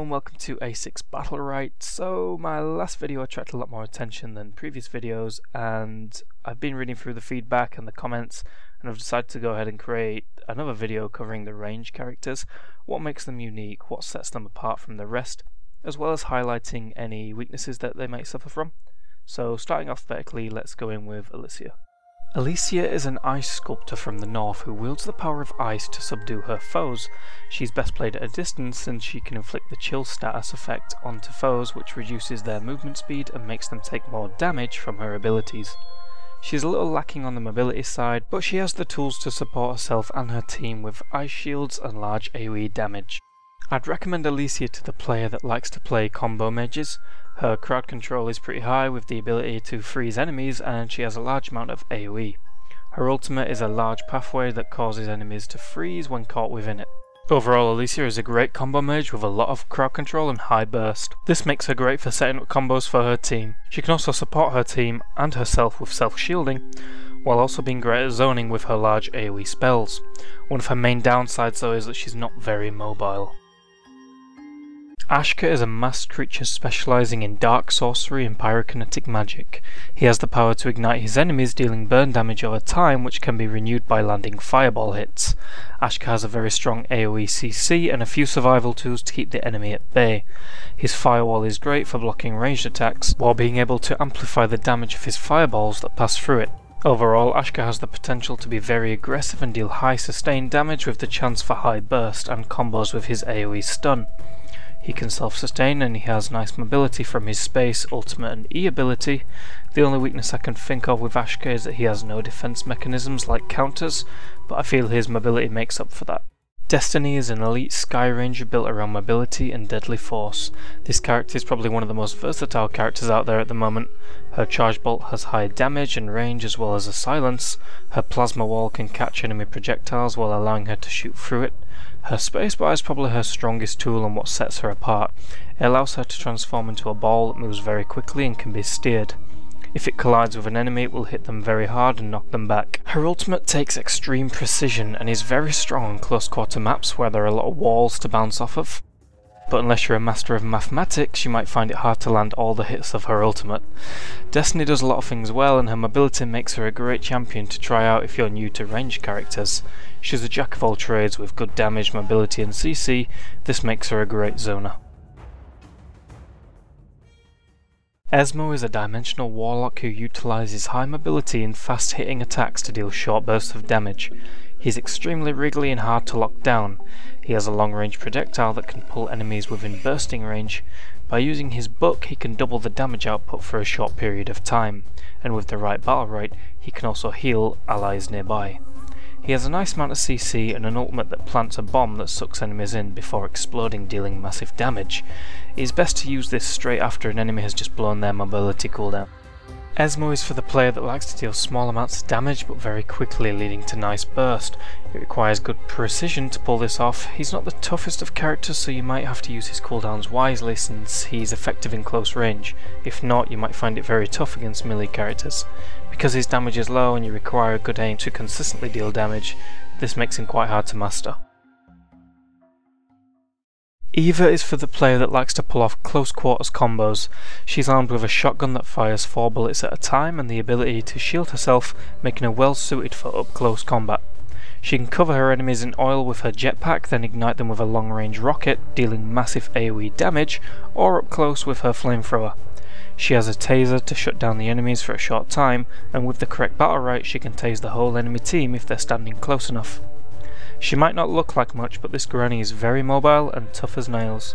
and welcome to A6 Battlerite. So my last video attracted a lot more attention than previous videos, and I've been reading through the feedback and the comments, and I've decided to go ahead and create another video covering the range characters, what makes them unique, what sets them apart from the rest, as well as highlighting any weaknesses that they might suffer from. So starting off vertically, let's go in with Alicia. Alicia is an ice sculptor from the north who wields the power of ice to subdue her foes. She's best played at a distance since she can inflict the chill status effect onto foes, which reduces their movement speed and makes them take more damage from her abilities. She's a little lacking on the mobility side, but she has the tools to support herself and her team with ice shields and large AoE damage. I'd recommend Alicia to the player that likes to play combo mages. Her crowd control is pretty high with the ability to freeze enemies, and she has a large amount of AoE. Her ultimate is a large pathway that causes enemies to freeze when caught within it. Overall, Alicia is a great combo mage with a lot of crowd control and high burst. This makes her great for setting up combos for her team. She can also support her team and herself with self-shielding, while also being great at zoning with her large AoE spells. One of her main downsides though is that she's not very mobile. Ashka is a masked creature specialising in dark sorcery and pyrokinetic magic. He has the power to ignite his enemies, dealing burn damage over time, which can be renewed by landing fireball hits. Ashka has a very strong AoE CC and a few survival tools to keep the enemy at bay. His firewall is great for blocking ranged attacks, while being able to amplify the damage of his fireballs that pass through it. Overall, Ashka has the potential to be very aggressive and deal high sustained damage with the chance for high burst and combos with his AoE stun. He can self-sustain and he has nice mobility from his space, ultimate and E ability. The only weakness I can think of with Ashka is that he has no defense mechanisms like counters, but I feel his mobility makes up for that. Destiny is an elite Sky Ranger built around mobility and deadly force. This character is probably one of the most versatile characters out there at the moment. Her charge bolt has high damage and range as well as a silence. Her plasma wall can catch enemy projectiles while allowing her to shoot through it. Her spacebar is probably her strongest tool and what sets her apart. It allows her to transform into a ball that moves very quickly and can be steered. If it collides with an enemy, it will hit them very hard and knock them back. Her ultimate takes extreme precision and is very strong on close quarter maps where there are a lot of walls to bounce off of. But unless you're a master of mathematics, you might find it hard to land all the hits of her ultimate. Destiny does a lot of things well, and her mobility makes her a great champion to try out if you're new to ranged characters. She's a jack of all trades with good damage, mobility and CC. This makes her a great zoner. Esmo is a dimensional warlock who utilises high mobility and fast hitting attacks to deal short bursts of damage. He's extremely wriggly and hard to lock down. He has a long range projectile that can pull enemies within bursting range. By using his book he can double the damage output for a short period of time, and with the right Battlerite he can also heal allies nearby. He has a nice amount of CC and an ultimate that plants a bomb that sucks enemies in before exploding, dealing massive damage. It is best to use this straight after an enemy has just blown their mobility cooldown. Esmo is for the player that likes to deal small amounts of damage but very quickly, leading to nice burst. It requires good precision to pull this off. He's not the toughest of characters, so you might have to use his cooldowns wisely since he's effective in close range. If not, you might find it very tough against melee characters. Because his damage is low and you require a good aim to consistently deal damage, this makes him quite hard to master. Eva is for the player that likes to pull off close quarters combos. She's armed with a shotgun that fires 4 bullets at a time and the ability to shield herself, making her well suited for up close combat. She can cover her enemies in oil with her jetpack, then ignite them with a long range rocket, dealing massive AoE damage, or up close with her flamethrower. She has a taser to shut down the enemies for a short time, and with the correct Battlerite she can tase the whole enemy team if they're standing close enough. She might not look like much, but this granny is very mobile and tough as nails.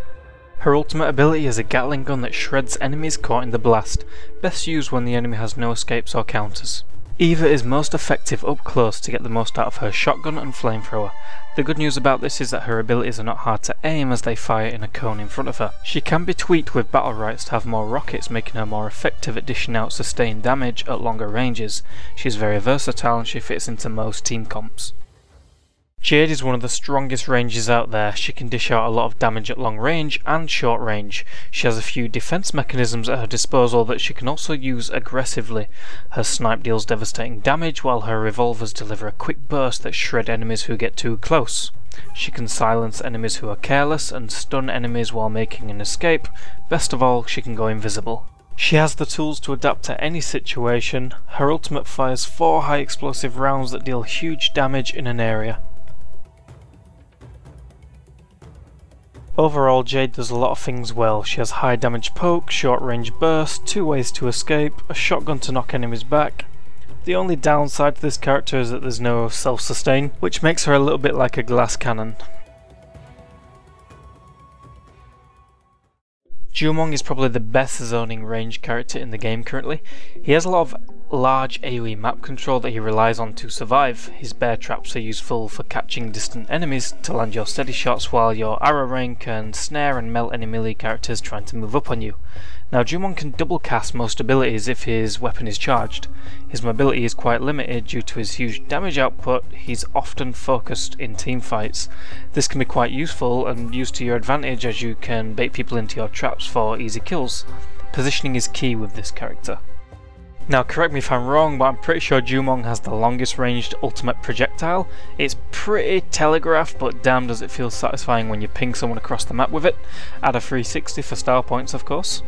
Her ultimate ability is a Gatling gun that shreds enemies caught in the blast, best used when the enemy has no escapes or counters. Eva is most effective up close to get the most out of her shotgun and flamethrower. The good news about this is that her abilities are not hard to aim as they fire in a cone in front of her. She can be tweaked with Battlerites to have more rockets, making her more effective at dishing out sustained damage at longer ranges. She's very versatile and she fits into most team comps. Jade is one of the strongest rangers out there. She can dish out a lot of damage at long range and short range. She has a few defense mechanisms at her disposal that she can also use aggressively. Her snipe deals devastating damage, while her revolvers deliver a quick burst that shred enemies who get too close. She can silence enemies who are careless and stun enemies while making an escape. Best of all, she can go invisible. She has the tools to adapt to any situation. Her ultimate fires 4 high explosive rounds that deal huge damage in an area. Overall, Jade does a lot of things well. She has high damage poke, short range burst, 2 ways to escape, a shotgun to knock enemies back. The only downside to this character is that there's no self-sustain, which makes her a little bit like a glass cannon. Jumong is probably the best zoning range character in the game currently. He has a lot of large AoE map control that he relies on to survive. His bear traps are useful for catching distant enemies to land your steady shots, while your arrow rain can snare and melt any melee characters trying to move up on you. Now Jumong can double cast most abilities if his weapon is charged. His mobility is quite limited due to his huge damage output. He's often focused in team fights. This can be quite useful and used to your advantage, as you can bait people into your traps for easy kills. Positioning is key with this character. Now correct me if I'm wrong, but I'm pretty sure Jumong has the longest ranged ultimate projectile. It's pretty telegraphed, but damn does it feel satisfying when you ping someone across the map with it. Add a 360 for star points, of course.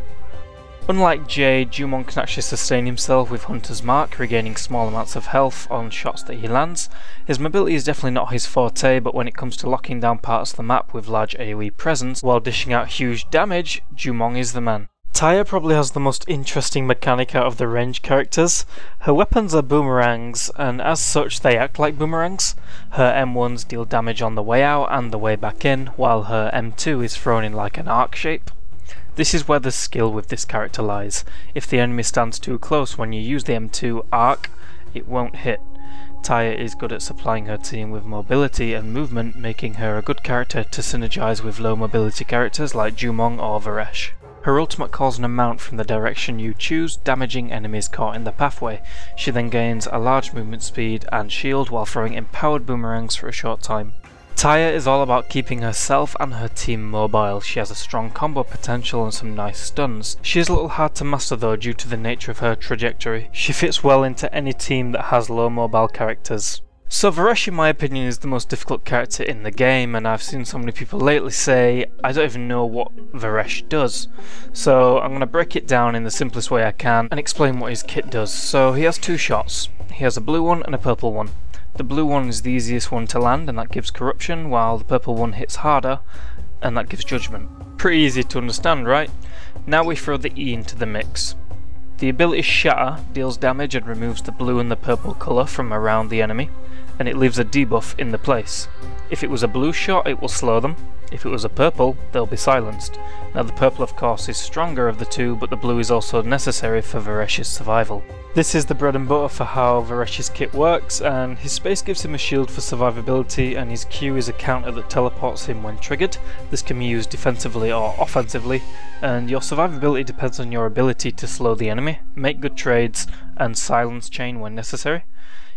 Unlike Jade, Jumong can actually sustain himself with Hunter's Mark, regaining small amounts of health on shots that he lands. His mobility is definitely not his forte, but when it comes to locking down parts of the map with large AoE presence while dishing out huge damage, Jumong is the man. Taya probably has the most interesting mechanic out of the range characters. Her weapons are boomerangs, and as such they act like boomerangs. Her M1s deal damage on the way out and the way back in, while her M2 is thrown in like an arc shape. This is where the skill with this character lies. If the enemy stands too close when you use the M2 arc, it won't hit. Taya is good at supplying her team with mobility and movement, making her a good character to synergize with low mobility characters like Jumong or Varesh. Her ultimate calls an amount from the direction you choose, damaging enemies caught in the pathway. She then gains a large movement speed and shield while throwing empowered boomerangs for a short time. Taya is all about keeping herself and her team mobile. She has a strong combo potential and some nice stuns. She is a little hard to master though due to the nature of her trajectory. She fits well into any team that has low mobile characters. So Varesh in my opinion is the most difficult character in the game, and I've seen so many people lately say I don't even know what Varesh does. So I'm going to break it down in the simplest way I can and explain what his kit does. So he has 2 shots. He has a blue one and a purple one. The blue one is the easiest one to land and that gives corruption, while the purple one hits harder and that gives judgment. Pretty easy to understand, right? Now we throw the E into the mix. The ability Shatter deals damage and removes the blue and the purple colour from around the enemy, and it leaves a debuff in the place. If it was a blue shot, it will slow them. If it was a purple, they'll be silenced. Now the purple of course is stronger of the two, but the blue is also necessary for Varesh's survival. This is the bread and butter for how Varesh's kit works, and his space gives him a shield for survivability, and his Q is a counter that teleports him when triggered. This can be used defensively or offensively, and your survivability depends on your ability to slow the enemy, make good trades, and silence chain when necessary.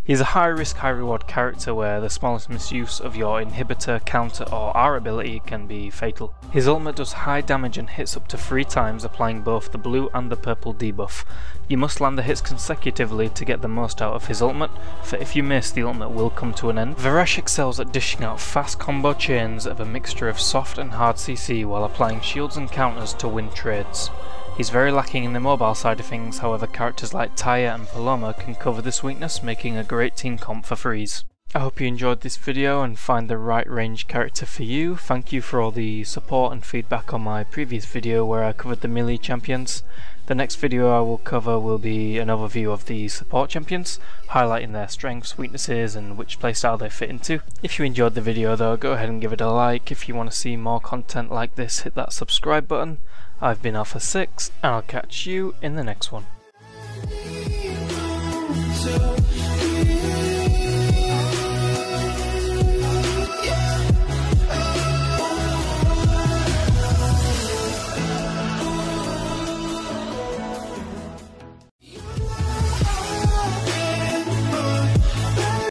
He's a high risk, high reward character where the smallest misuse of your inhibitor, counter or R ability can be fatal. His ultimate does high damage and hits up to 3 times, applying both the blue and the purple debuff. You must land the hits consecutively to get the most out of his ultimate, for if you miss, the ultimate will come to an end. Varesh excels at dishing out fast combo chains of a mixture of soft and hard CC while applying shields and counters to win trades. He's very lacking in the mobile side of things, however characters like Taya and Paloma can cover this weakness, making a great team comp for Freeze. I hope you enjoyed this video and find the right range character for you. Thank you for all the support and feedback on my previous video where I covered the melee champions. The next video I will cover will be an overview of the support champions, highlighting their strengths, weaknesses and which playstyle they fit into. If you enjoyed the video though, go ahead and give it a like. If you want to see more content like this, hit that subscribe button. I've been Alpha6, and I'll catch you in the next one.